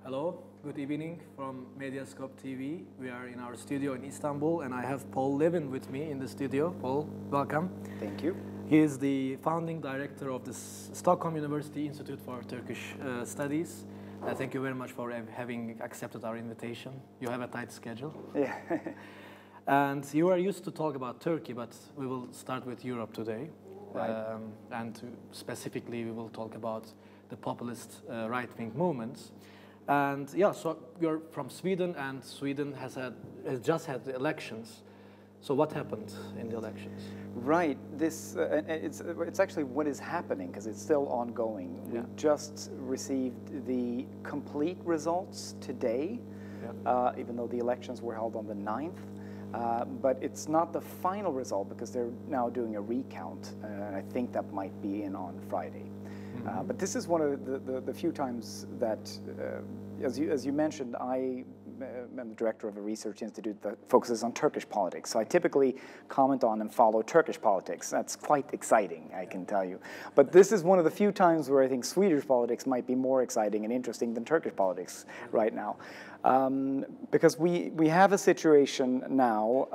Hello, good evening from Medyascope TV. We are in our studio in Istanbul, and I have Paul LEVİN with me in the studio. Paul, welcome. Thank you. He is the founding director of the Stockholm University Institute for Turkish Studies. Thank you very much for having accepted our invitation. You have a tight schedule. Yeah. And you are used to talk about Turkey, but we will start with Europe today. Right. Specifically, we will talk about the populist right-wing movements. And yeah, so you're from Sweden, and Sweden has just had the elections. So what happened in the elections? Right. It's actually what is happening because it's still ongoing. Yeah. We just received the complete results today, even though the elections were held on the 9th. But it's not the final result because they're now doing a recount. I think that might be in on Friday. But this is one of the few times that, as you mentioned, I am the director of a research institute that focuses on Turkish politics. So I typically comment on and follow Turkish politics. That's quite exciting, I can tell you. But this is one of the few times where I think Swedish politics might be more exciting and interesting than Turkish politics right now. Because we have a situation now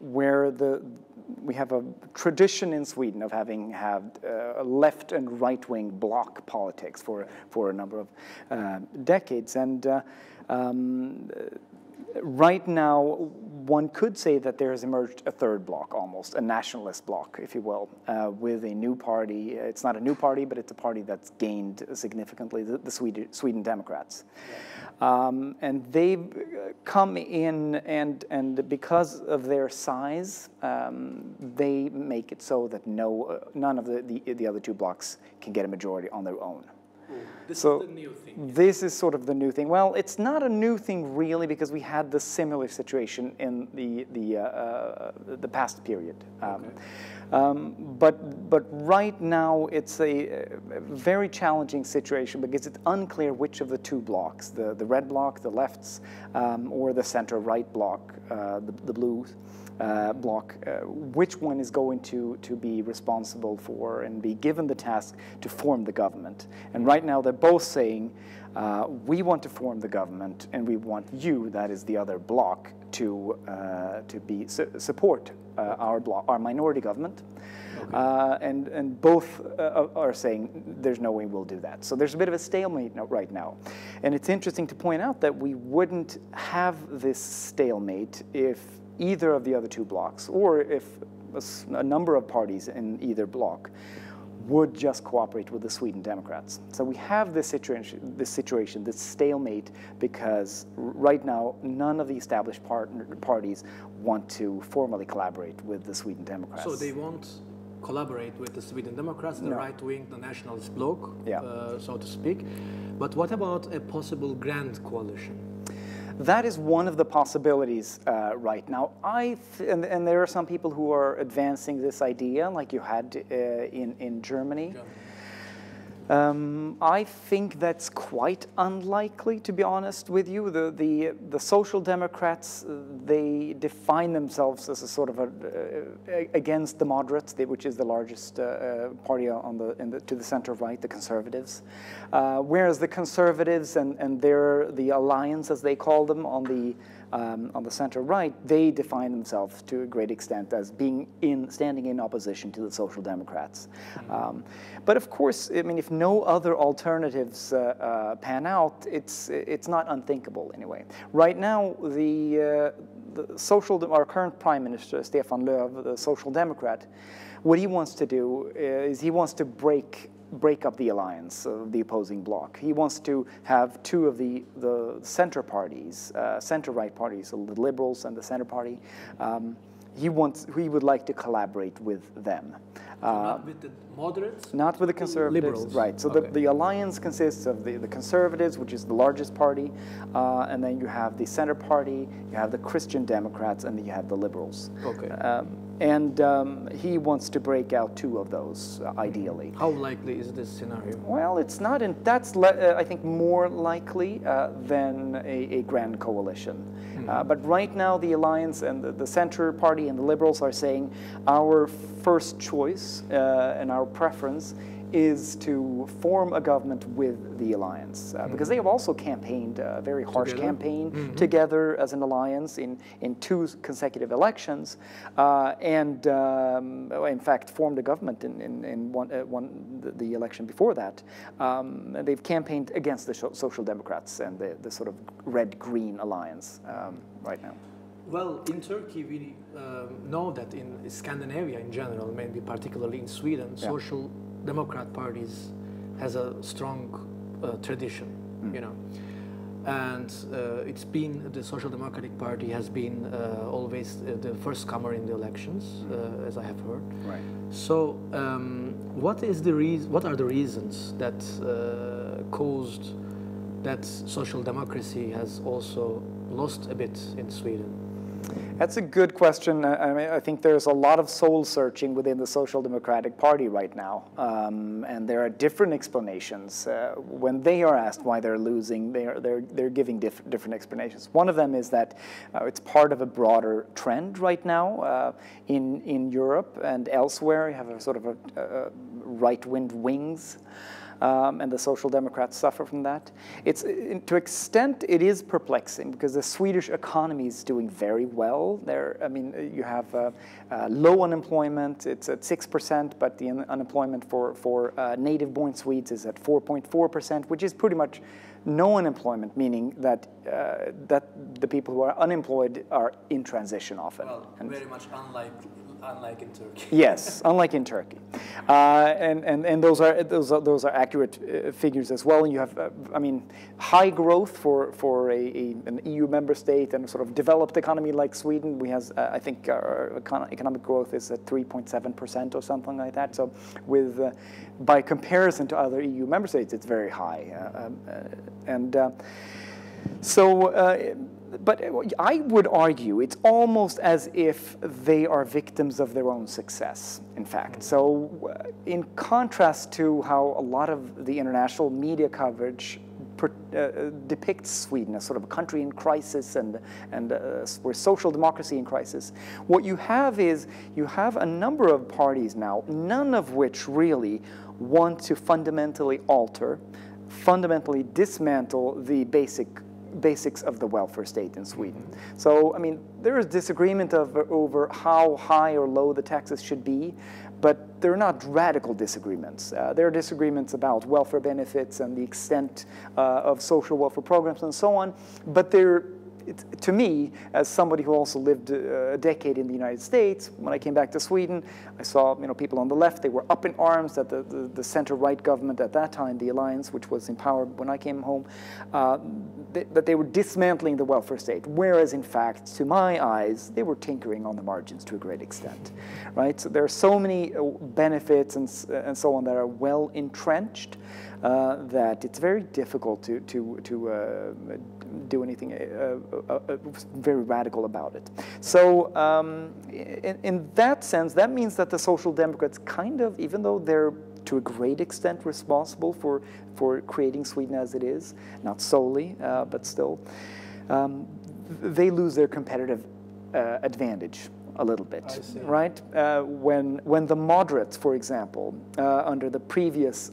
where we have a tradition in Sweden of having had left and right-wing bloc politics for a number of decades. And right now, one could say that there has emerged a third bloc, almost, a nationalist bloc, if you will, with a new party. It's not a new party, but it's a party that's gained significantly, the Sweden Democrats. And they've come in, and because of their size, they make it so that none of the other two blocs can get a majority on their own. This is the new thing. This is sort of the new thing. Well, it's not a new thing really, because we had the similar situation in the past period. But right now it's a very challenging situation because it's unclear which of the two blocs, the red bloc, the lefts, or the center-right bloc, the blue bloc, which one is going to be responsible for and be given the task to form the government. And right now they're both saying, we want to form the government, and we want you, that is the other bloc, to support our minority government. Okay. And both are saying there's no way we'll do that. So there's a bit of a stalemate right now. And it's interesting to point out that we wouldn't have this stalemate if either of the other two blocs, or if a number of parties in either bloc would just cooperate with the Sweden Democrats. So we have this situation, this stalemate, because right now none of the established parties want to formally collaborate with the Sweden Democrats. So they won't collaborate with the Sweden Democrats, the right wing, the nationalist bloc, so to speak. But what about a possible grand coalition? That is one of the possibilities right now. And there are some people who are advancing this idea, like you had in Germany. I think that's quite unlikely, to be honest with you. The Social Democrats, they define themselves as a sort of against the moderates, which is the largest party to the center right, the Conservatives. Whereas the Conservatives and the alliance, as they call them, on the center right, they define themselves to a great extent as standing in opposition to the Social Democrats. But of course, I mean, if no other alternatives pan out, it's not unthinkable anyway. Right now, our current Prime Minister, Stefan Löfven, the Social Democrat, what he wants to do is he wants to break up the alliance of the opposing bloc. He wants to have two of the center parties, center-right parties, so the Liberals and the Center Party. He would like to collaborate with them. Not with the moderates? Not with the Conservatives, Liberals. Right. So okay. the alliance consists of the Conservatives, which is the largest party, and then you have the Center Party, you have the Christian Democrats, and then you have the Liberals. Okay. And he wants to break out two of those, ideally. How likely is this scenario? Well, it's not. That's I think more likely than a grand coalition. But right now, the alliance and the Center Party and the Liberals are saying our first choice and our preference is to form a government with the alliance, because they have also campaigned a very harsh campaign together as an alliance in 2 consecutive elections, and in fact formed a government in the election before that. They've campaigned against the Social Democrats and the sort of red-green alliance right now. Well, in Turkey, we know that in Scandinavia in general, maybe particularly in Sweden, Social Democrat parties has a strong tradition, you know. And it's been, the Social Democratic Party has been always the first comer in the elections, as I have heard. Right. So what are the reasons that caused that social democracy has also lost a bit in Sweden? That's a good question. I mean, I think there's a lot of soul searching within the Social Democratic Party right now, and there are different explanations. When they are asked why they're losing, they're giving different explanations. One of them is that it's part of a broader trend right now in Europe and elsewhere. You have a sort of a right-wing wings. And the Social Democrats suffer from that. To extent, it is perplexing because the Swedish economy is doing very well. I mean, you have low unemployment. It's at 6%, but the unemployment for native-born Swedes is at 4.4%, which is pretty much no unemployment, meaning that the people who are unemployed are in transition often. Well, very much unlike in Turkey. Yes, unlike in Turkey, and those are accurate figures as well. And you have, I mean, high growth for an EU member state and a sort of developed economy like Sweden. We have, I think, our economic growth is at 3.7% or something like that. So, by comparison to other EU member states, it's very high, but I would argue it's almost as if they are victims of their own success, in fact. So in contrast to how a lot of the international media coverage depicts Sweden as sort of a country in crisis and where social democracy in crisis, what you have is you have a number of parties now, none of which really want to fundamentally alter, fundamentally dismantle the basics of the welfare state in Sweden. So, I mean, there is disagreement over how high or low the taxes should be, but they're not radical disagreements. There are disagreements about welfare benefits and the extent of social welfare programs and so on, but to me, as somebody who also lived a decade in the United States, when I came back to Sweden, I saw people on the left, they were up in arms that the center-right government at that time, the Alliance, which was in power when I came home, that they were dismantling the welfare state, whereas in fact, to my eyes, they were tinkering on the margins to a great extent, right? So there are so many benefits and so on that are well entrenched that it's very difficult to do anything very radical about it. So in that sense, that means that the Social Democrats kind of, even though they're to a great extent responsible for creating Sweden as it is, not solely, but still, they lose their competitive advantage a little bit, right? When the moderates, for example, under the previous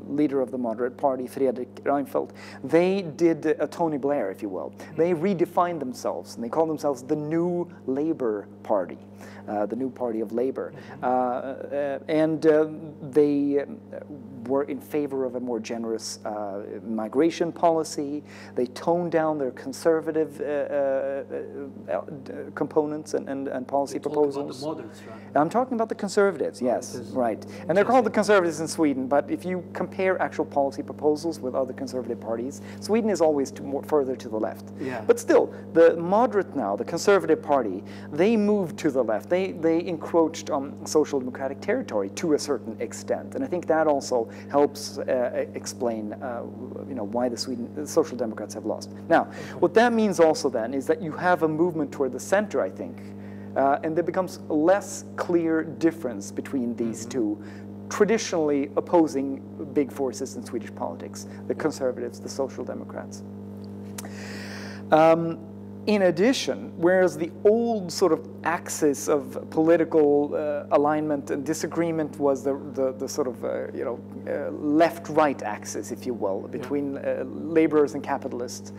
leader of the moderate party, Fredrik Reinfeldt, they did a Tony Blair, if you will. They redefined themselves, and they call themselves the New Labour Party, the New Party of Labour. And they were in favor of a more generous migration policy. They toned down their conservative components and policy proposals. About the moderates, right? I'm talking about the conservatives, yes, right. And they're called the conservatives in Sweden, but if you compare actual policy proposals with other conservative parties, Sweden is always further to the left. Yeah. But still, the moderate now, the conservative party, they moved to the left. They encroached on social democratic territory to a certain extent. And I think that also helps explain why the Social Democrats have lost. Now, what that means also then is that you have a movement toward the center, I think, and there becomes a less clear difference between these two traditionally opposing big forces in Swedish politics, the conservatives, the Social Democrats. in addition, whereas the old sort of axis of political alignment and disagreement was the sort of left-right axis, if you will, between laborers and capitalists.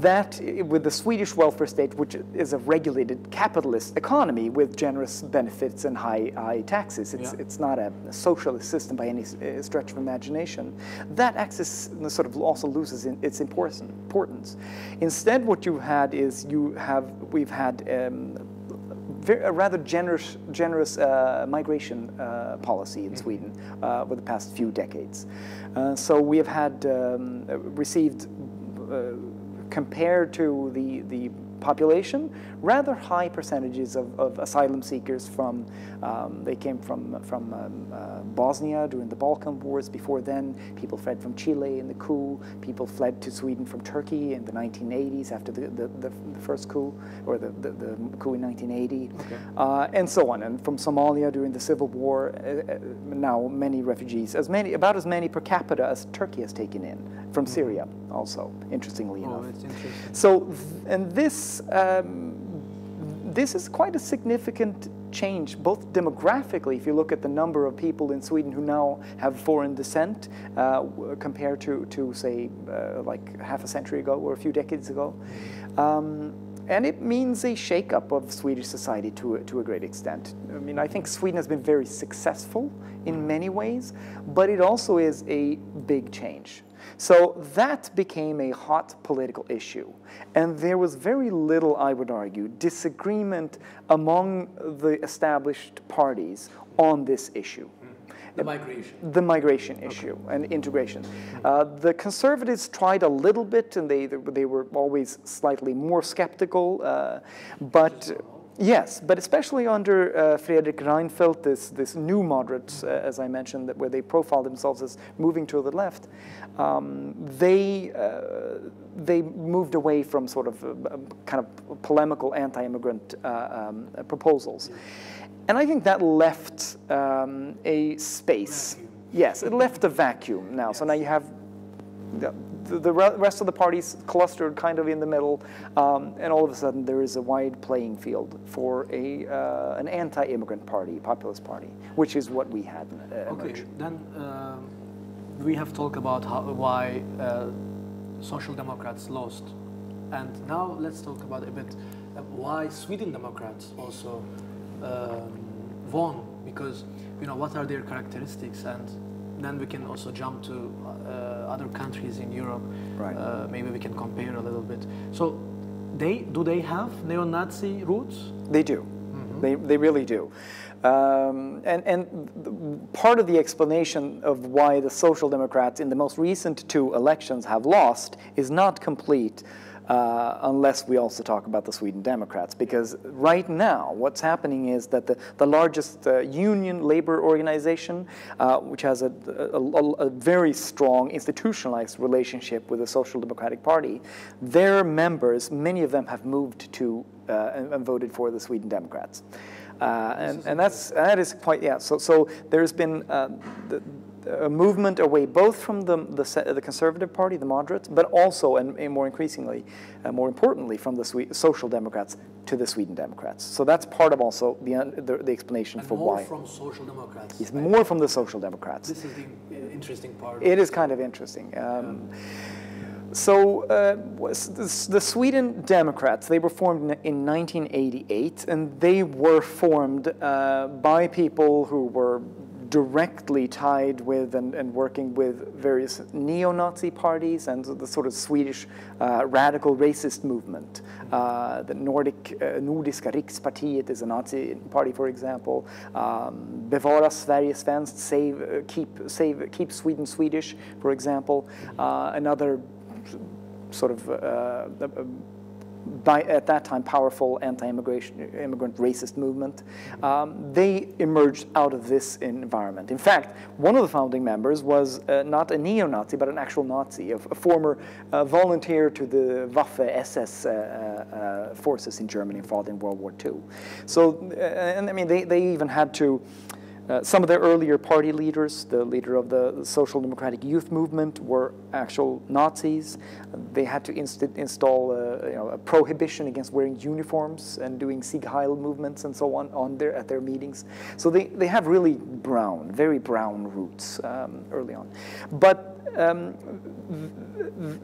That, with the Swedish welfare state, which is a regulated capitalist economy with generous benefits and high taxes, it's not a socialist system by any stretch of imagination. That axis sort of also loses its importance. Instead, what you had is we've had a rather generous migration policy in Sweden over the past few decades. So we have had received, compared to the population, rather high percentages of asylum seekers from, they came from Bosnia during the Balkan Wars. Before then, people fled from Chile in the coup. People fled to Sweden from Turkey in the 1980s after the first coup, or the coup in 1980, and so on. And from Somalia during the Civil War, now many refugees, about as many per capita as Turkey has taken in, from Syria also, interestingly enough. It's interesting. So, and this is quite a significant change, both demographically, if you look at the number of people in Sweden who now have foreign descent, compared to say, like half a century ago or a few decades ago. And it means a shake-up of Swedish society to a great extent. I mean, I think Sweden has been very successful in many ways, but it also is a big change. So that became a hot political issue. And there was very little, I would argue, disagreement among the established parties on this issue. The migration. The migration issue and integration. The conservatives tried a little bit, and they were always slightly more skeptical, but yes, but especially under Fredrik Reinfeldt, this new moderates, as I mentioned, where they profiled themselves as moving to the left, they moved away from sort of kind of polemical anti-immigrant proposals. And I think that left a space. Vacuum. Yes, it left a vacuum now. Yes. So now you have the rest of the parties clustered kind of in the middle, and all of a sudden there is a wide playing field for an anti-immigrant party, populist party, which is what we had emerge. Okay, then we have talked about why Social Democrats lost. And now let's talk about a bit why Sweden Democrats also won, because what are their characteristics, and then we can also jump to other countries in Europe. Right. Maybe we can compare a little bit. So do they have neo-Nazi roots? They do. Mm-hmm. They really do. And part of the explanation of why the Social Democrats in the most recent two elections have lost is not complete unless we also talk about the Sweden Democrats, because right now what's happening is that the largest union labor organization, which has a very strong institutionalized relationship with the Social Democratic Party, their members, many of them have moved to and voted for the Sweden Democrats. And that is quite, yeah, so there's been a movement away both from the Conservative Party, the moderates, but also, and more increasingly, more importantly, from the Social Democrats to the Sweden Democrats. So that's part of also the explanation and for more why. From Social Democrats. It's more from the Social Democrats. This is the interesting part. It is kind of interesting. So the Sweden Democrats, they were formed in 1988, and they were formed by people who were directly tied with and working with various neo-Nazi parties and the sort of Swedish radical racist movement. The Nordiska Rikspartiet is a Nazi party, for example. Bevara Sverige Svenskt, keep Sweden Swedish, for example. Another sort of at that time powerful anti-immigrant racist movement. They emerged out of this environment. In fact, one of the founding members was not a neo-Nazi, but an actual Nazi, a former volunteer to the Waffen-SS forces in Germany fought in World War II. So, and I mean, they even had to Some of their earlier party leaders, the leader of the Social Democratic Youth Movement, were actual Nazis. They had to install a prohibition against wearing uniforms and doing Sieg Heil movements and so on at their meetings. So they have really very brown roots early on. But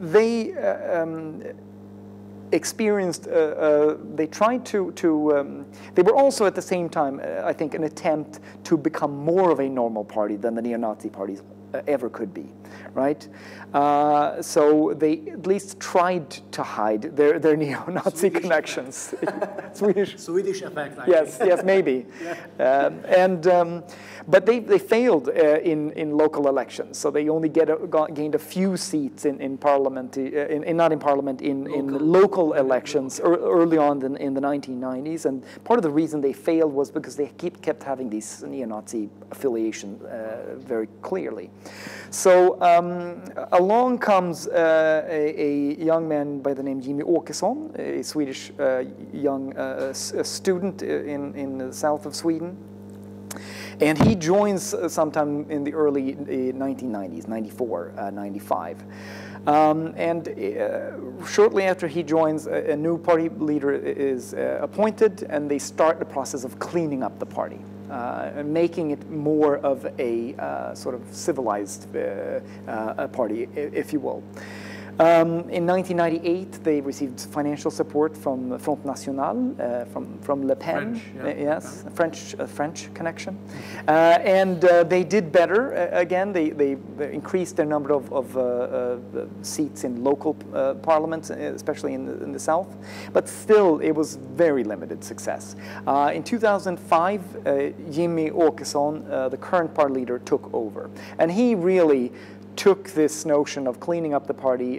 they experienced, they tried they were also at the same time, I think, an attempt to become more of a normal party than the neo-Nazi parties ever could be, right? So they at least tried to hide their neo-Nazi connections. Swedish effect, I yes, think. Yes, maybe. Yeah. But they failed in local elections, so they only gained a few seats in parliament, not in parliament, in local elections early on in the 1990s. And part of the reason they failed was because they kept having these neo-Nazi affiliation very clearly. So along comes a young man by the name Jimmie Åkesson, a Swedish young student in the south of Sweden. And he joins sometime in the early 1990s, 94, 95. Shortly after he joins, a new party leader is appointed, and they start the process of cleaning up the party. Making it more of a sort of civilized party, if you will. In 1998, they received financial support from the Front National, from Le Pen, French, yeah. Yes, French connection, and they did better. Again, they increased their number of seats in local parliaments, especially in the south, but still it was very limited success. In 2005, Jimmie Åkesson, the current party leader, took over, and he really took this notion of cleaning up the party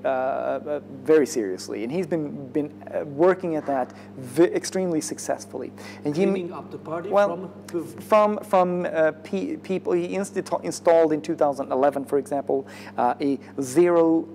very seriously, and he's been working at that extremely successfully. And cleaning up the party, well, from people. He installed in 2011, for example, a zero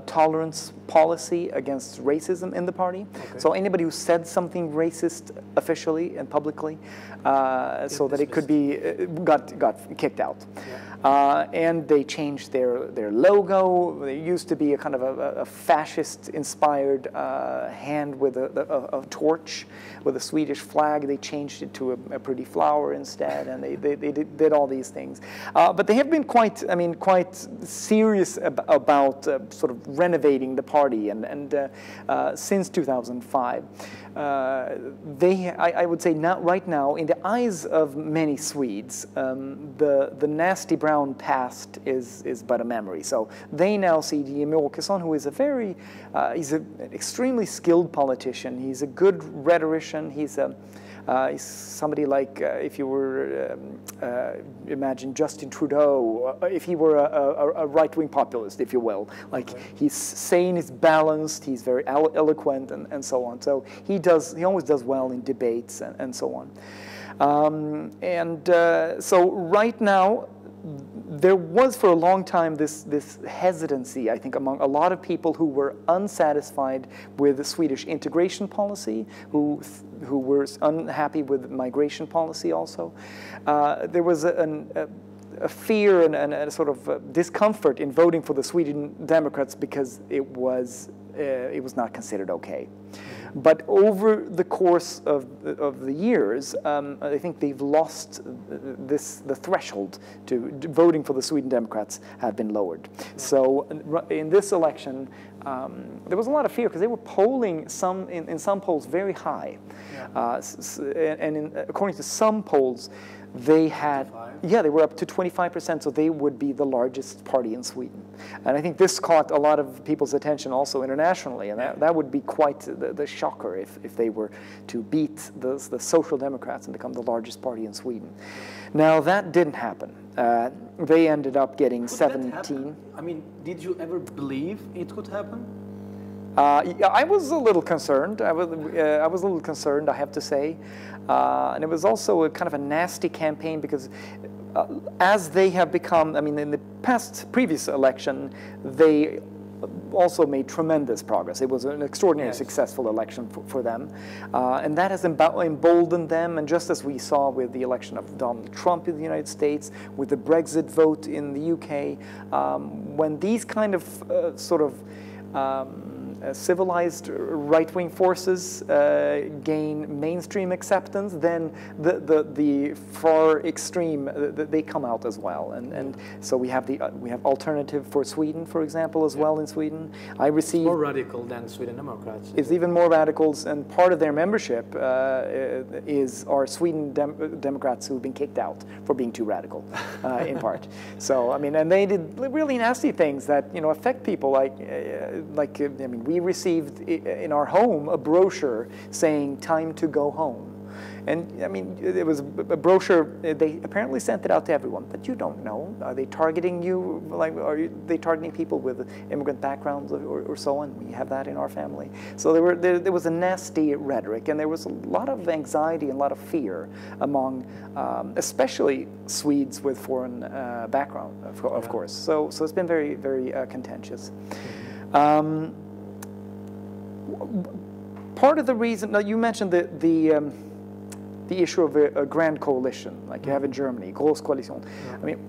tolerance policy against racism in the party. Okay. So anybody who said something racist officially and publicly, so that it could be got kicked out. Yeah. And they changed their logo. They used to be a kind of a fascist-inspired hand with a torch with a Swedish flag. They changed it to a pretty flower instead, and they did all these things. But they have been quite serious about sort of renovating the party, and since 2005. I would say right now, in the eyes of many Swedes, the nasty brown past is but a memory. So they now see Jimmie Åkesson, who is he's an extremely skilled politician. He's a good rhetorician. He's somebody like, if you were, imagine Justin Trudeau, if he were a right-wing populist, if you will. Like, he's sane, he's balanced, he's very eloquent, and so on. So he always does well in debates and so on. So right now, there was for a long time this hesitancy, I think, among a lot of people who were unsatisfied with the Swedish integration policy, who were unhappy with migration policy also. There was a fear and a sort of discomfort in voting for the Sweden Democrats because it was not considered okay. But over the course of the years, I think they've lost the threshold to voting for the Sweden Democrats have been lowered. So in this election, there was a lot of fear because they were polling in some polls very high, according to some polls, they had, they were up to 25%, so they would be the largest party in Sweden. And I think this caught a lot of people's attention also internationally, and that would be quite the shocker if they were to beat the Social Democrats and become the largest party in Sweden. Now, that didn't happen. They ended up getting 17. I mean, did you ever believe it could happen? I was a little concerned. I was a little concerned, I have to say. And it was also a kind of a nasty campaign because as they have become, I mean, in the previous election, they also made tremendous progress. It was an extraordinarily Yes. successful election for them. And that has emboldened them, and just as we saw with the election of Donald Trump in the United States, with the Brexit vote in the UK, when these kind of civilized right-wing forces gain mainstream acceptance, then the far extreme they come out as well, and so we have Alternative for Sweden, for example, as well in Sweden. I received More radical than Sweden Democrats. It's even more radicals, and part of their membership are Sweden Democrats who've been kicked out for being too radical, in part. So I mean, and they did really nasty things that affect people. We received in our home a brochure saying "Time to go home." And I mean, it was a brochure, they apparently sent it out to everyone, but you don't know. Are they targeting you? Like, are they targeting people with immigrant backgrounds or so on? We have that in our family. So there was a nasty rhetoric, and there was a lot of anxiety and a lot of fear among, especially Swedes with foreign background, of course. So it's been very, very contentious. Part of the reason, now you mentioned the issue of a grand coalition, like you have in Germany, Großkoalition. Yeah. I mean,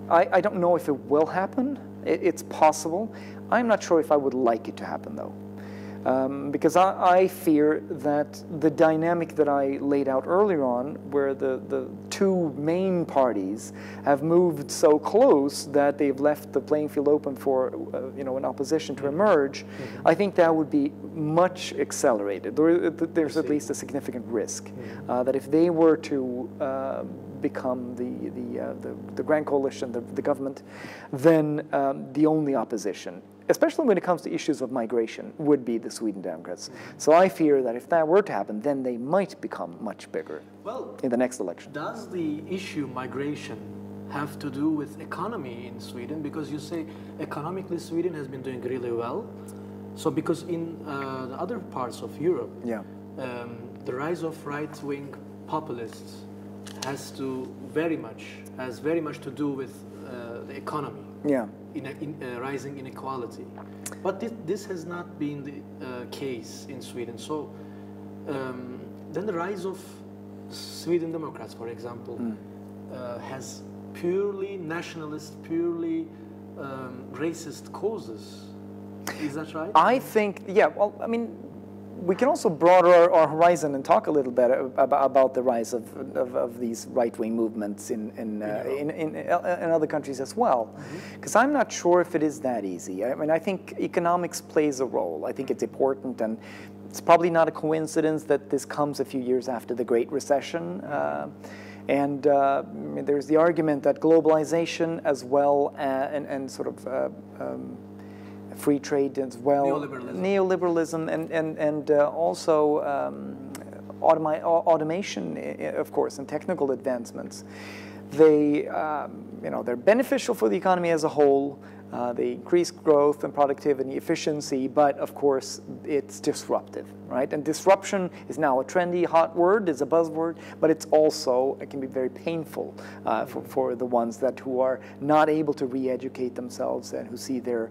I don't know if it will happen. It's possible. I'm not sure if I would like it to happen, though. Because I fear that the dynamic that I laid out earlier on, where the two main parties have moved so close that they've left the playing field open for an opposition to emerge, I think that would be much accelerated. There's at least a significant risk that if they were to become the grand coalition, the government, then the only opposition, especially when it comes to issues of migration, would be the Sweden Democrats. So I fear that if that were to happen, then they might become much bigger in the next election. Does the issue migration have to do with economy in Sweden? Because you say economically Sweden has been doing really well. So because in the other parts of Europe, the rise of right-wing populists has very much to do with the economy. Yeah. In rising inequality. But this has not been the case in Sweden. So then the rise of Sweden Democrats, for example, has purely nationalist, purely racist causes. Is that right? I think, yeah, well, I mean, we can also broaden our horizon and talk a little bit about the rise of these right-wing movements in other countries as well. Because I'm not sure if it is that easy. I mean, I think economics plays a role. I think it's important, and it's probably not a coincidence that this comes a few years after the Great Recession. And there's the argument that globalization as well and sort of free trade as well, neoliberalism and also automation, of course, and technical advancements. They're beneficial for the economy as a whole. They increase growth and productivity, efficiency, but of course it's disruptive, right? And disruption is now a trendy, hot word, is a buzzword, but it can be very painful for the ones who are not able to re-educate themselves and who see their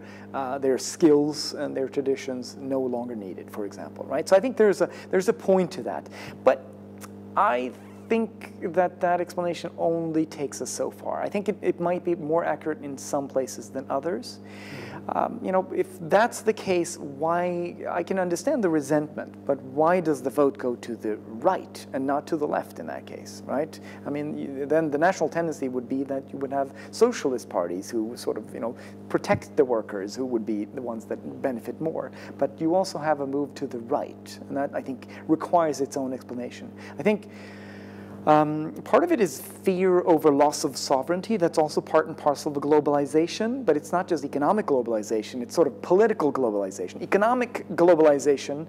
skills and their traditions no longer needed, for example, right? So I think there's a point to that, but I think that explanation only takes us so far. I think it might be more accurate in some places than others. If that's the case, why, I can understand the resentment, but why does the vote go to the right and not to the left in that case, right? I mean, then the national tendency would be that you would have socialist parties who sort of, protect the workers, who would be the ones that benefit more. But you also have a move to the right, and that, I think, requires its own explanation. I think part of it is fear over loss of sovereignty. That's also part and parcel of the globalization, but it's not just economic globalization, it's sort of political globalization. Economic globalization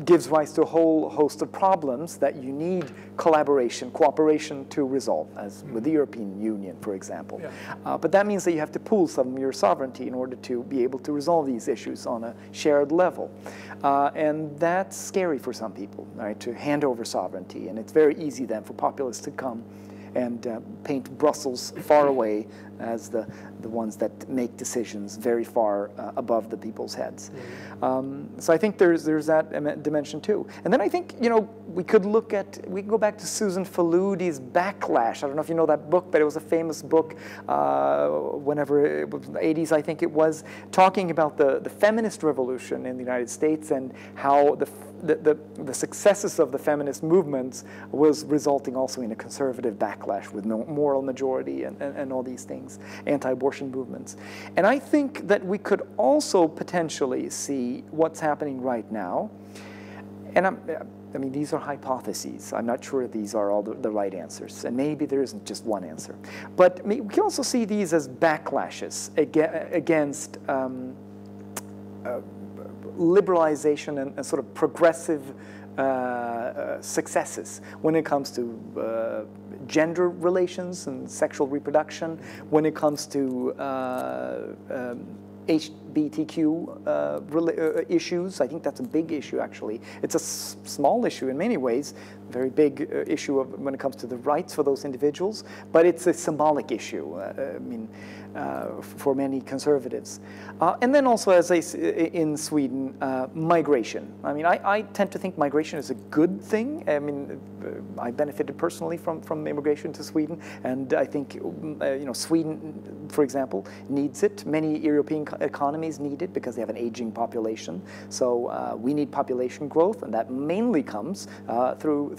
gives rise to a whole host of problems that you need collaboration, cooperation to resolve, as with the European Union, for example. Yeah. But that means that you have to pool some of your sovereignty in order to be able to resolve these issues on a shared level. And that's scary for some people, right, to hand over sovereignty, and it's very easy then for populists to come and paint Brussels far away as the ones that make decisions very far above the people's heads. So I think there's that dimension too. And then I think, you know, we can go back to Susan Faludi's Backlash. I don't know if you know that book, but it was a famous book whenever it was in the 80s, I think it was, talking about the feminist revolution in the United States and how the successes of the feminist movements was resulting also in a conservative backlash with no moral majority and all these things, anti-abortion movements. And I think that we could also potentially see what's happening right now. And I mean, these are hypotheses. I'm not sure these are all the right answers. And maybe there isn't just one answer. But we can also see these as backlashes against liberalization and sort of progressive successes when it comes to gender relations and sexual reproduction, when it comes to HBTQ issues. I think that's a big issue, actually. It's a small issue in many ways, very big issue when it comes to the rights for those individuals, but it's a symbolic issue, I mean, for many conservatives. And then also, as in Sweden, migration. I mean, I tend to think migration is a good thing. I mean, I benefited personally from immigration to Sweden, and I think, you know, Sweden, for example, needs it. Many European economies need it because they have an aging population. So we need population growth, and that mainly comes through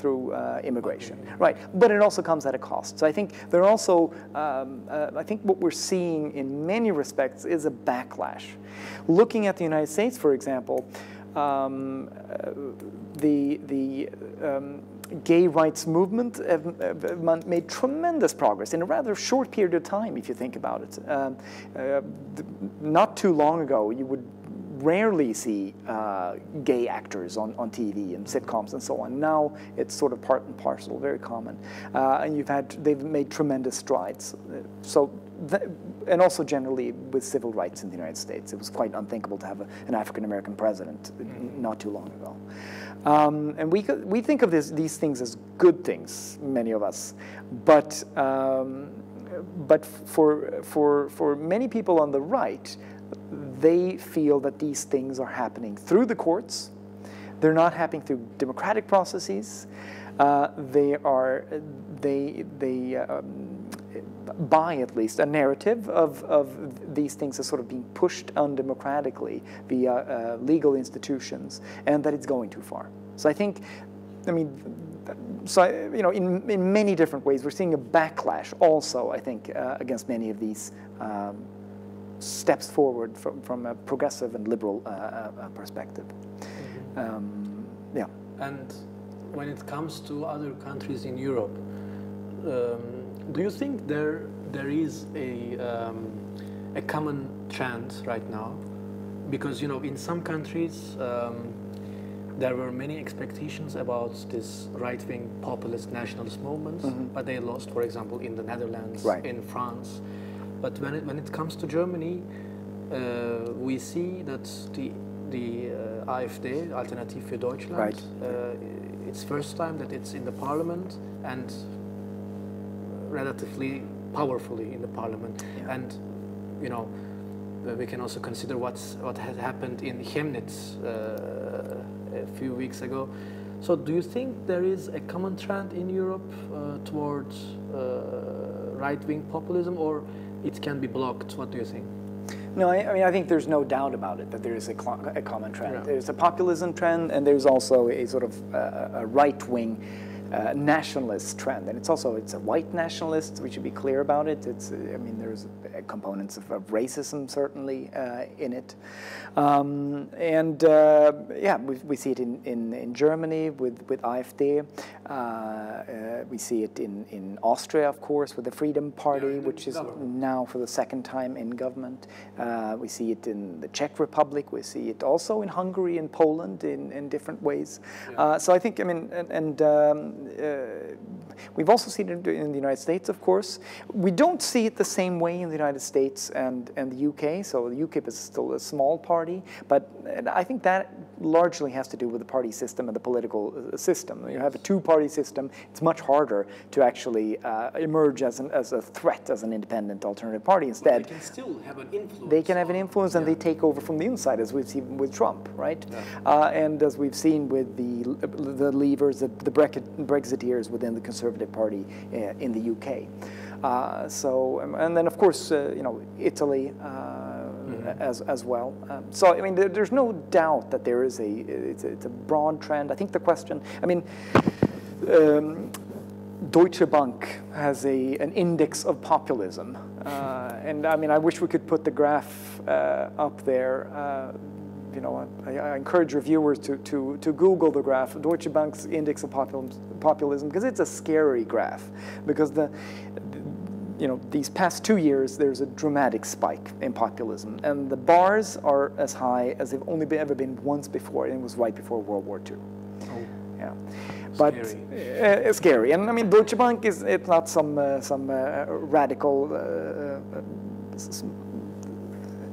immigration, right? But it also comes at a cost. So I think there are also, I think what we're seeing in many respects is a backlash. Looking at the United States, for example, the gay rights movement have made tremendous progress in a rather short period of time, if you think about it. Not too long ago, you would rarely see gay actors on TV and sitcoms and so on. Now it's sort of part and parcel, very common. And they've made tremendous strides. So, and also generally with civil rights in the United States. It was quite unthinkable to have an African-American president not too long ago. And we think of these things as good things, many of us, but for many people on the right, they feel that these things are happening through the courts. They're not happening through democratic processes. They buy at least a narrative of these things as sort of being pushed undemocratically via legal institutions, and that it's going too far. So I think, I mean, you know, in many different ways, we're seeing a backlash also, I think, against many of these steps forward from a progressive and liberal perspective. Yeah. And when it comes to other countries in Europe, do you think there is a common trend right now? Because, you know, in some countries there were many expectations about this right-wing populist nationalist movements, but they lost, for example, in the Netherlands, right, in France. But when it comes to Germany, we see that the AfD, Alternative für Deutschland, right, it's first time that it's in the parliament and relatively powerfully in the parliament. Yeah. And, you know, we can also consider what had happened in Chemnitz a few weeks ago. So do you think there is a common trend in Europe towards right-wing populism, or it can be blocked? What do you think? No, I mean, I think there's no doubt about it that there is a common trend. Yeah. There's a populism trend, and there's also a sort of a right-wing nationalist trend, and it's a white nationalist. We should be clear about it. I mean, there's components of racism certainly in it, and yeah, we see it in Germany with AfD. We see it in Austria, of course, with the Freedom Party, which is now for the second time in government. We see it in the Czech Republic. We see it also in Hungary and Poland in different ways. Yeah. So I think, I mean, we've also seen it in the United States, of course. We don't see it the same way in the United States and the UK. So the UKIP is still a small party, but I think that largely has to do with the party system and the political system. You have a two-party system, it's much harder to actually emerge as a threat, as an independent alternative party. Instead, they can still have an influence. They can have an influence, and they take over from the inside, as we've seen with Trump, right? And as we've seen with the Leavers, the Brexiteers within the Conservative Party in the UK. And then of course, Italy as well. So I mean, there's no doubt that there is it's a broad trend. I think the question, I mean, Deutsche Bank has an index of populism, and I mean, I wish we could put the graph up there. I encourage reviewers to Google the graph, Deutsche Bank's index of populism, because it's a scary graph. Because these past 2 years, there's a dramatic spike in populism, and the bars are as high as they've only ever been once before, and it was right before World War II. Oh. Yeah. But it's scary, and I mean, Deutsche Bank it's not some radical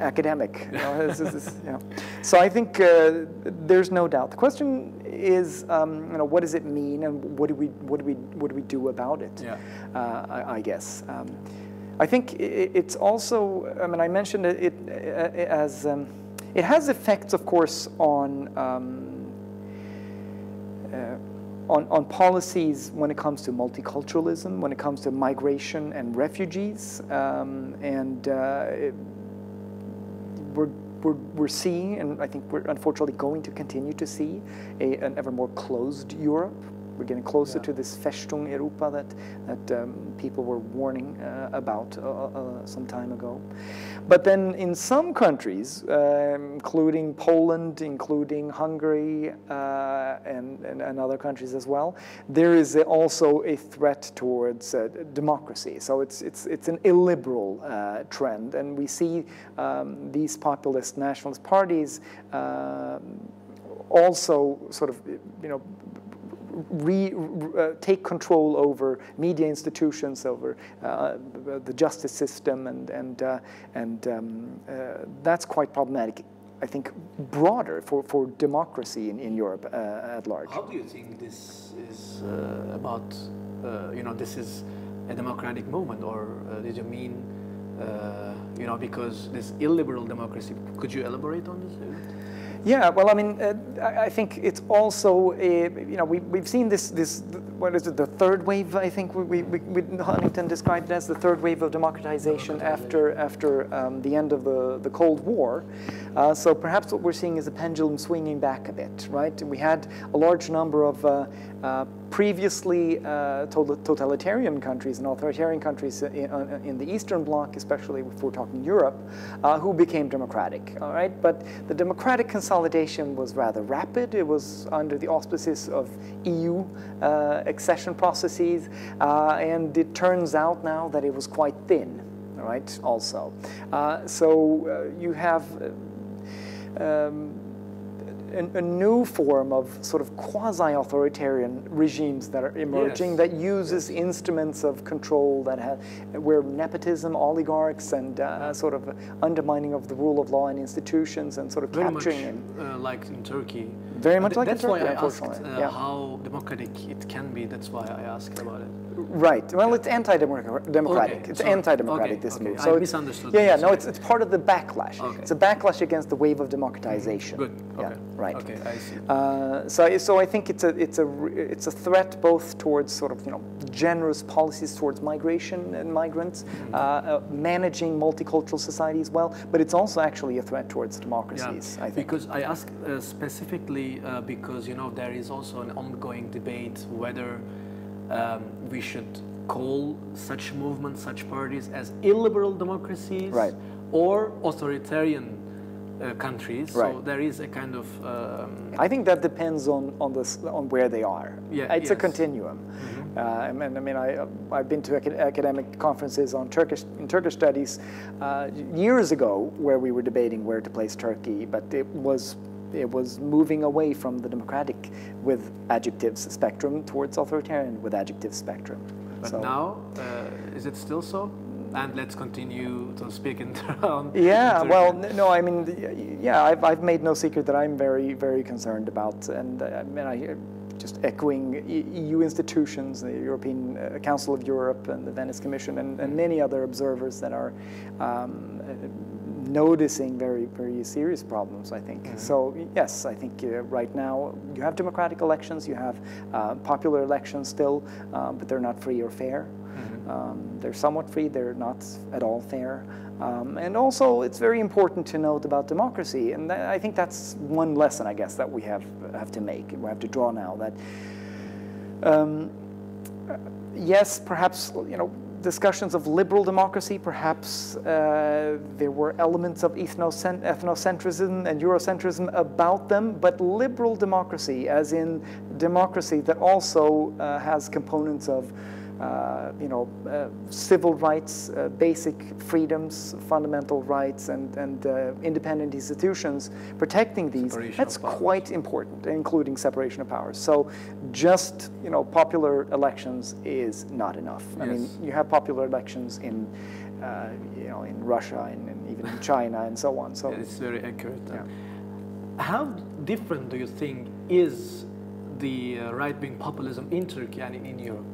academic. So I think there's no doubt. The question is, what does it mean, and what do we do about it? Yeah. I guess. I think it's also. I mean, I mentioned it as it has effects, of course, on policies when it comes to multiculturalism, when it comes to migration and refugees, we're seeing, and I think we're unfortunately going to continue to see, an ever more closed Europe. We're getting closer to this Festung Europa that people were warning about some time ago. But then in some countries, including Poland, including Hungary, and other countries as well, there is also a threat towards democracy. So it's an illiberal trend, and we see these populist nationalist parties also sort of, take control over media institutions, over the justice system, and that's quite problematic, I think, broader for democracy in Europe at large. How do you think this is about, this is a democratic movement, or did you mean, because this illiberal democracy, could you elaborate on this? Yeah, well, I mean, I think it's also, we've seen this, what is it, the third wave, I think Huntington described it as the third wave of democratization after the end of the Cold War. So perhaps what we're seeing is a pendulum swinging back a bit, right? We had a large number of previously totalitarian countries and authoritarian countries in the Eastern Bloc, especially if we're talking Europe, who became democratic, all right? But the democratic consolidation was rather rapid. It was under the auspices of EU accession processes, and it turns out now that it was quite thin, all right, also. So you have a new form of sort of quasi-authoritarian regimes that are emerging, that uses instruments of control where nepotism, oligarchs, and sort of undermining of the rule of law and institutions, and sort of capturing him. Like in Turkey. Very much like in Turkey, that's why I asked how democratic it can be. That's why I asked about it. Right. Well, it's anti-democratic. Okay. It's anti-democratic, this move. So I misunderstood. No, it's part of the backlash. Okay. It's a backlash against the wave of democratization. Good. Okay. Yeah, right. Okay, I see. So I think it's a threat both towards sort of generous policies towards migration and migrants, managing multicultural societies well, but it's also actually a threat towards democracies. I think. Because I ask specifically because there is also an ongoing debate whether we should call such movements, such parties, as illiberal democracies, right, or authoritarian countries. Right. So there is a kind of. I think that depends on where they are. Yeah, it's a continuum. I've been to academic conferences on Turkish studies years ago where we were debating where to place Turkey, but it was moving away from the democratic with adjectives spectrum towards authoritarian with adjectives spectrum. But now, is it still so? And let's continue to speak in Turkish. Yeah, well, no, I mean, yeah, I've made no secret that I'm very, very concerned about, and I mean, just echoing EU institutions, the European Council of Europe and the Venice Commission, and many other observers that are noticing very, very serious problems, I think. So, yes, I think right now you have democratic elections, you have popular elections still, but they're not free or fair. They're somewhat free, they're not at all fair. And also, it's very important to note about democracy, and I think that's one lesson, I guess, that we have to make, we have to draw now, that yes, perhaps, you know, discussions of liberal democracy, perhaps there were elements of ethnocentrism and Eurocentrism about them, but liberal democracy, as in democracy that also has components of you know, civil rights, basic freedoms, fundamental rights, and independent institutions, protecting these, that's quite important, including separation of powers. So just, you know, popular elections is not enough. Yes. I mean, you have popular elections in, you know, in Russia and even in China and so on. So it's very accurate. Yeah. How different do you think is the right-wing populism in Turkey and in Europe?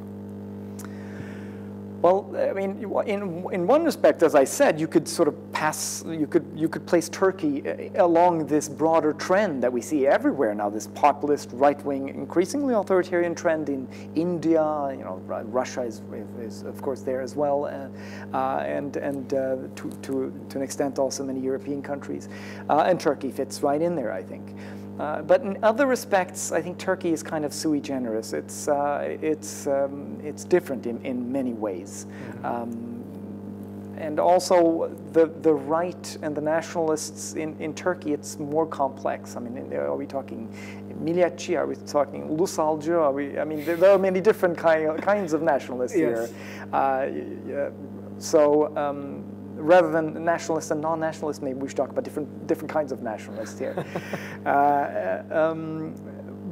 Well, I mean, in one respect, as I said, you could sort of you could place Turkey along this broader trend that we see everywhere now, this populist, right-wing, increasingly authoritarian trend in India. You know, Russia is of course there as well, and to an extent also many European countries, and Turkey fits right in there, I think. But in other respects, I think Turkey is kind of sui generis. It's different in many ways, and also the right and the nationalists in Turkey, it's more complex. I mean, are we talking milliyetçi? Are we talking ulusalcı? I mean, there are many different kinds of nationalists here. So. Rather than nationalists and non-nationalists, maybe we should talk about different kinds of nationalists here.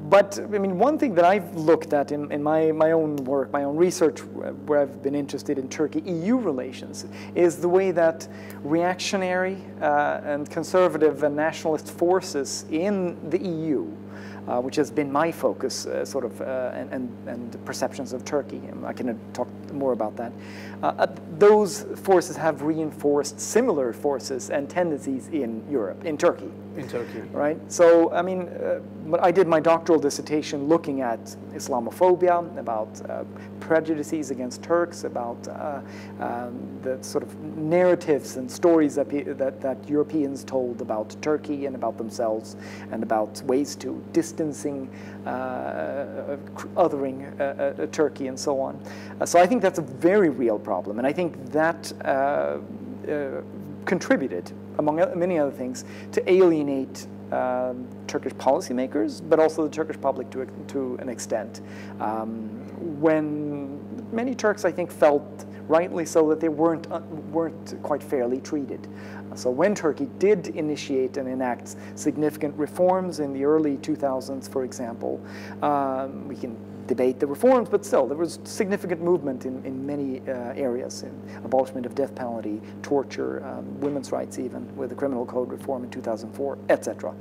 But I mean, one thing that I've looked at in my own work, my own research, where I've been interested in Turkey-EU relations, is the way that reactionary and conservative and nationalist forces in the EU, which has been my focus, sort of, and perceptions of Turkey. I can talk more about that. Those forces have reinforced similar forces and tendencies in Europe, in Turkey. In Turkey. Right? So, I mean, I did my doctoral dissertation looking at Islamophobia, about prejudices against Turks, about the sort of narratives and stories that Europeans told about Turkey and about themselves, and about ways to distancing, othering Turkey and so on. So I think that's a very real problem, and I think that contributed, among many other things, to alienate Turkish policymakers, but also the Turkish public to an extent. When many Turks, I think, felt, rightly so, that they weren't quite fairly treated. So when Turkey did initiate and enact significant reforms in the early 2000s, for example, we can debate the reforms, but still, there was significant movement in many areas, in abolishment of death penalty, torture, women's rights even, with the criminal code reform in 2004, etc.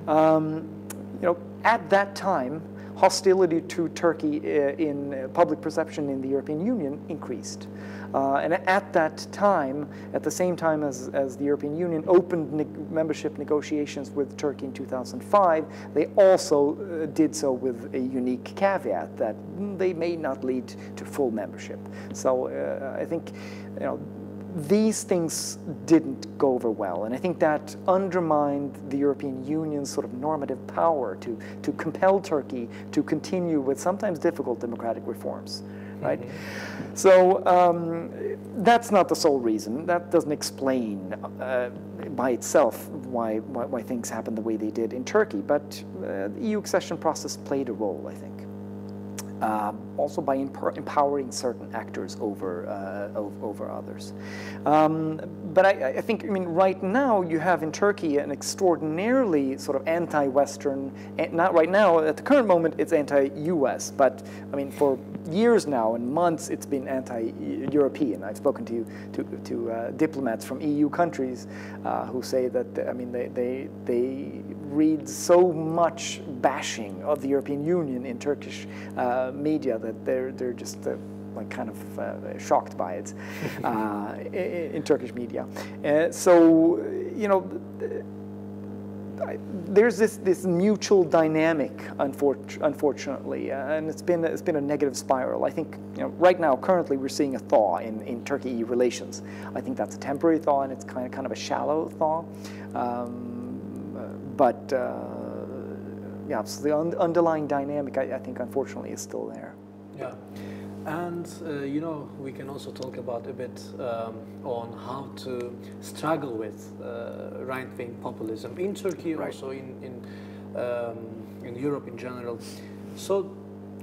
You know, at that time, hostility to Turkey in public perception in the European Union increased. And at that time, at the same time as the European Union opened membership negotiations with Turkey in 2005, they also did so with a unique caveat that they may not lead to full membership. So I think, you know, these things didn't go over well, and I think that undermined the European Union's sort of normative power to compel Turkey to continue with sometimes difficult democratic reforms. Right? So that's not the sole reason. That doesn't explain by itself why things happened the way they did in Turkey, but the EU accession process played a role, I think. also by empowering certain actors over others. But I think, I mean, right now you have in Turkey an extraordinarily sort of anti-Western, not right now, at the current moment it's anti-US, but I mean for years now and months it's been anti-European. I've spoken to diplomats from EU countries who say that, I mean, they read so much bashing of the European Union in Turkish media that they're just like kind of shocked by it in Turkish media. So you know, there's this mutual dynamic, unfortunately, and it's been a negative spiral. I think, you know, right now, currently, we're seeing a thaw in Turkey-EU relations. I think that's a temporary thaw, and it's kind of a shallow thaw. But yeah, so the underlying dynamic, I think, unfortunately, is still there. Yeah, and you know, we can also talk about a bit on how to struggle with right-wing populism in Turkey, right. Also in Europe in general. So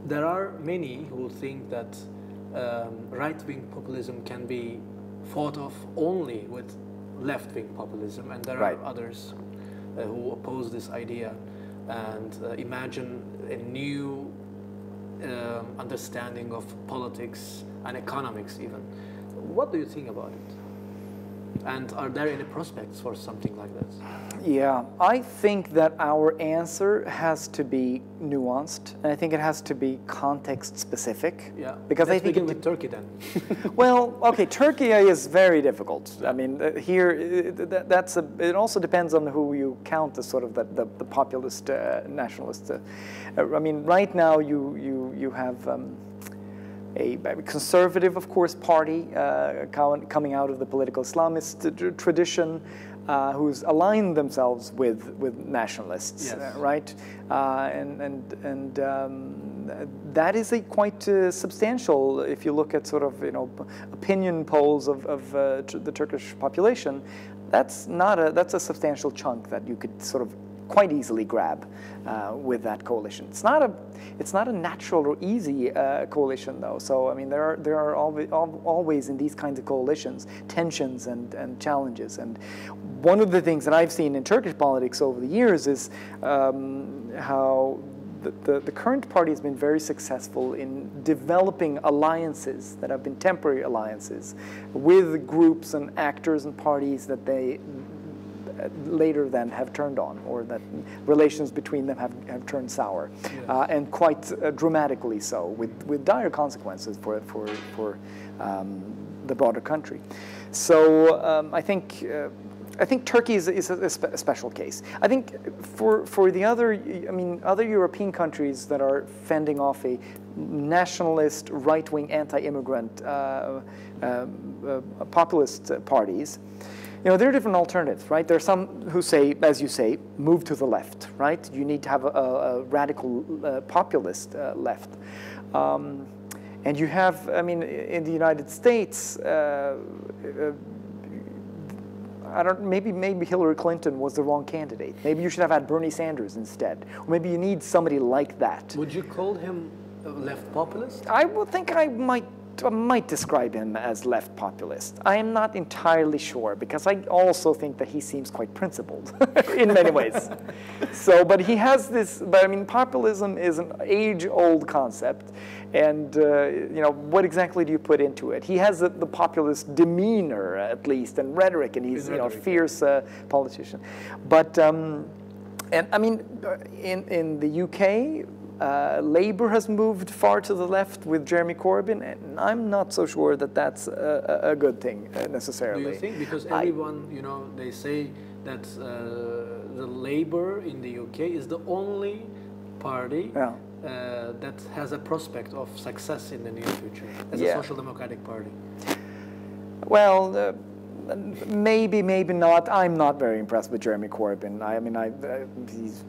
there are many who think that right-wing populism can be fought off only with left-wing populism, and there right. are others who oppose this idea and imagine a new understanding of politics and economics even. What do you think about it? And are there any prospects for something like this? Yeah, I think that our answer has to be nuanced, and I think it has to be context specific. Yeah, because let's I think begin with Turkey then. Well, okay, Turkey is very difficult. I mean, here it also depends on who you count as sort of the populist nationalist. I mean, right now you have a conservative, of course, party coming out of the political Islamist tradition, who's aligned themselves with nationalists, yes. Right? And that is a quite substantial. If you look at sort of, you know, opinion polls of the Turkish population, that's a substantial chunk that you could sort of quite easily grab with that coalition. It's not a natural or easy coalition, though. So I mean, there are always in these kinds of coalitions tensions and challenges. And one of the things that I've seen in Turkish politics over the years is how the current party has been very successful in developing alliances that have been temporary alliances with groups and actors and parties that they later then have turned on, or that relations between them have turned sour, yes. And quite dramatically so, with dire consequences for the broader country. So I think Turkey is a special case. I think for the other European countries that are fending off a nationalist, right-wing, anti-immigrant, populist parties, you know, there are different alternatives, right? There are some who say, as you say, move to the left, right? You need to have a radical populist left. And you have, I mean, in the United States, maybe Hillary Clinton was the wrong candidate. Maybe you should have had Bernie Sanders instead. Or maybe you need somebody like that. Would you call him a left populist? I would think I might describe him as left populist. I am not entirely sure, because I also think that he seems quite principled in many ways. So, but he has this, but I mean, populism is an age-old concept, and you know, what exactly do you put into it? He has the populist demeanor, at least, and rhetoric, and he's, you know, a fierce politician. But, and I mean, in the UK, Labour has moved far to the left with Jeremy Corbyn, and I'm not so sure that that's a good thing necessarily. Do you think? Because everyone, you know, they say that the Labour in the UK is the only party that has a prospect of success in the near future as a social democratic party. Well, maybe not. I'm not very impressed with Jeremy Corbyn. I mean, he's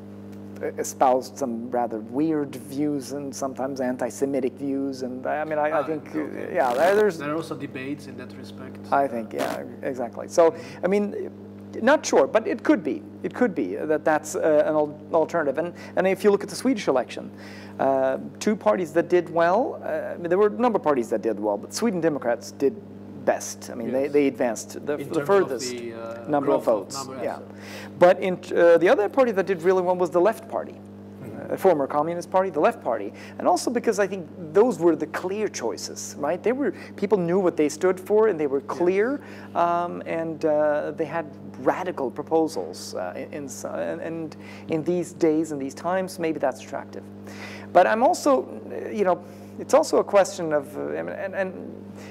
espoused some rather weird views and sometimes anti-Semitic views, and I mean, I think, okay. Yeah, there are also debates in that respect. I think, yeah, exactly. So, I mean, Not sure, but it could be. It could be that that's an alternative. And if you look at the Swedish election, two parties that did well, there were a number of parties that did well, but Sweden Democrats did best. I mean, they advanced the furthest number of votes. But the other party that did really well was the Left Party. The former Communist Party, the Left Party, and also because I think those were the clear choices, right? People knew what they stood for, and they were clear, and they had radical proposals. And in these days and these times, maybe that's attractive. But I'm also, it's also a question of, and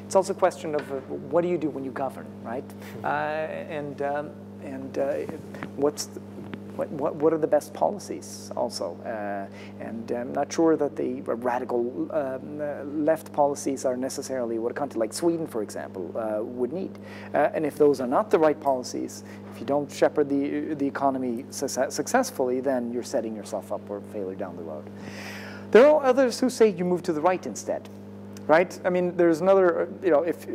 it's also a question of what do you do when you govern, right? What are the best policies also? And I'm not sure that the radical left policies are necessarily what a country like Sweden, for example, would need. And if those are not the right policies, if you don't shepherd the economy successfully, then you're setting yourself up for failure down the road. There are others who say you move to the right instead, right? I mean, there's another, if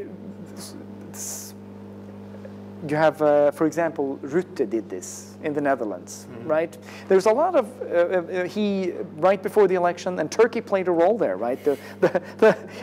you have, for example, Rutte did this in the Netherlands, right? There's a lot of, right before the election, and Turkey played a role there, right?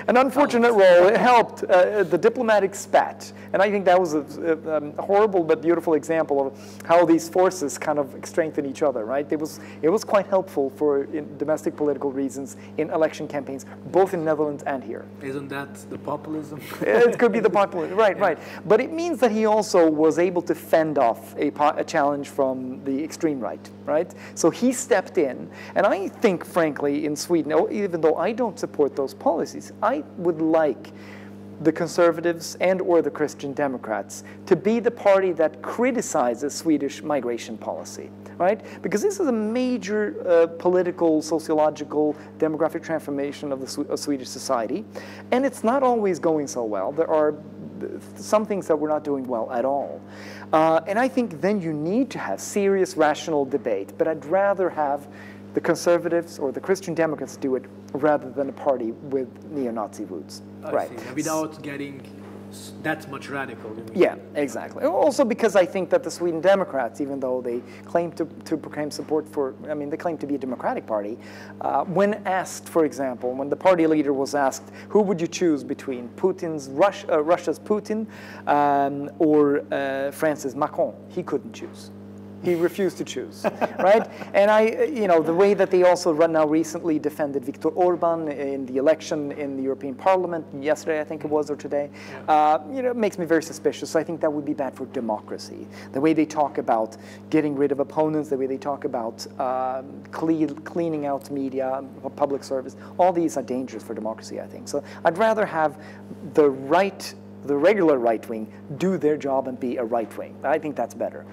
An unfortunate role. It helped the diplomatic spat. And I think that was a horrible but beautiful example of how these forces kind of strengthen each other, right? It was quite helpful for domestic political reasons in election campaigns, both in Netherlands and here. Isn't that the populism? It could be the populism, right, right. But it means that he also was able to fend off a challenge from the extreme right? So he stepped in, and I think, frankly, in Sweden, even though I don't support those policies, I would like the Conservatives and/or the Christian Democrats to be the party that criticizes Swedish migration policy, right? Because this is a major political, sociological, demographic transformation of Swedish society, and it's not always going so well. There are some things that we're not doing well at all. And I think then you need to have serious, rational debate, but I'd rather have the Conservatives or the Christian Democrats do it rather than a party with neo-Nazi roots. I see. Without getting that much radical. Yeah, exactly. Also because I think that the Sweden Democrats, even though they claim to proclaim support for, they claim to be a democratic party, when asked, for example, when the party leader was asked, who would you choose between Russia's Putin or France's Macron, he couldn't choose. He refused to choose, right? And the way that they also now recently defended Viktor Orban in the election in the European Parliament yesterday, I think it was, or today, it makes me very suspicious. So I think that would be bad for democracy. The way they talk about getting rid of opponents, the way they talk about cleaning out media, public service, all these are dangerous for democracy, I think. So I'd rather have the regular right wing do their job and be a right wing. I think that's better.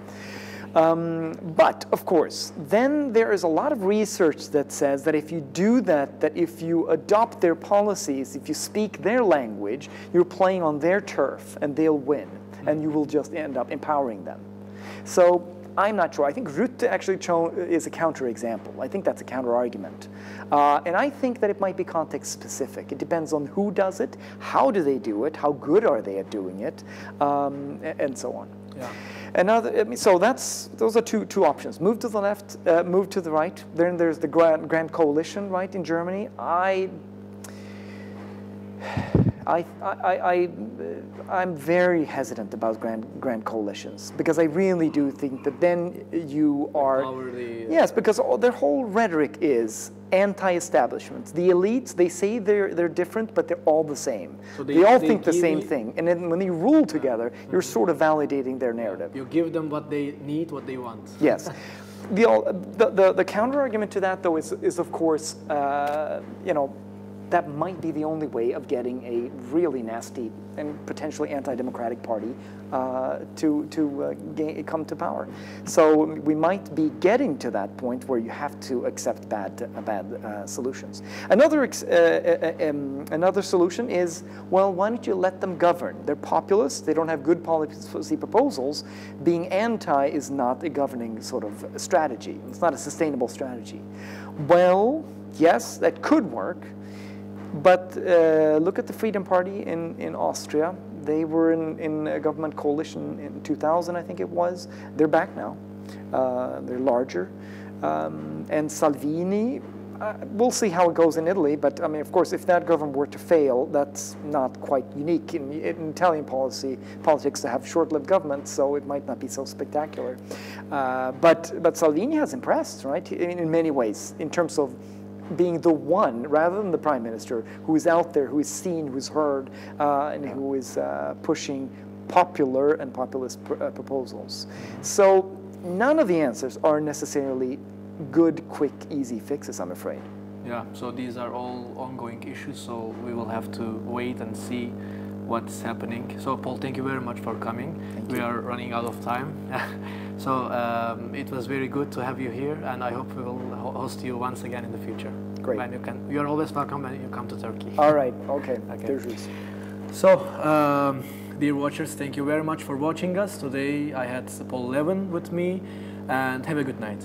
But, of course, then there is a lot of research that says that if you do that if you adopt their policies, if you speak their language, you're playing on their turf and they'll win, and you will just end up empowering them. So I'm not sure. I think Rutte actually is a counterexample. I think that's a counter-argument. And I think that it might be context-specific. It depends on who does it, how do they do it, how good are they at doing it, and so on. Yeah. So those are two options. Move to the left, move to the right. Then there's the Grand Coalition, right, in Germany. I'm very hesitant about grand coalitions because I really do think that then you are yes, because their whole rhetoric is anti-establishment. The elites, they say they're different, but they're all the same. So they all think the same thing, and then when they rule together, you're sort of validating their narrative. You give them what they need, what they want. Yes. The counter argument to that, though, is of course, that might be the only way of getting a really nasty and potentially anti-democratic party to come to power. So we might be getting to that point where you have to accept bad solutions. Another solution is, well, why don't you let them govern? They're populist. They don't have good policy proposals. Being anti is not a governing sort of strategy. It's not a sustainable strategy. Well, yes, that could work. But look at the Freedom Party in Austria. They were in a government coalition in 2000, I think it was. They're back now. They're larger. And Salvini, we'll see how it goes in Italy, but I mean, of course, if that government were to fail, that's not quite unique in Italian politics to have short-lived governments, so it might not be so spectacular. But Salvini has impressed, right, in many ways, in terms of being the one, rather than the prime minister, who is out there, who is seen, who is heard, and who is pushing popular and populist proposals. So none of the answers are necessarily good, quick, easy fixes, I'm afraid. Yeah, so these are all ongoing issues, so we will have to wait and see what's happening. So Paul, thank you very much for coming. We are running out of time. So it was very good to have you here, and I hope we will host you once again in the future. Great. When you are always welcome when you come to Turkey. All right, okay. So, dear watchers, thank you very much for watching us. Today I had Paul Levin with me, and have a good night.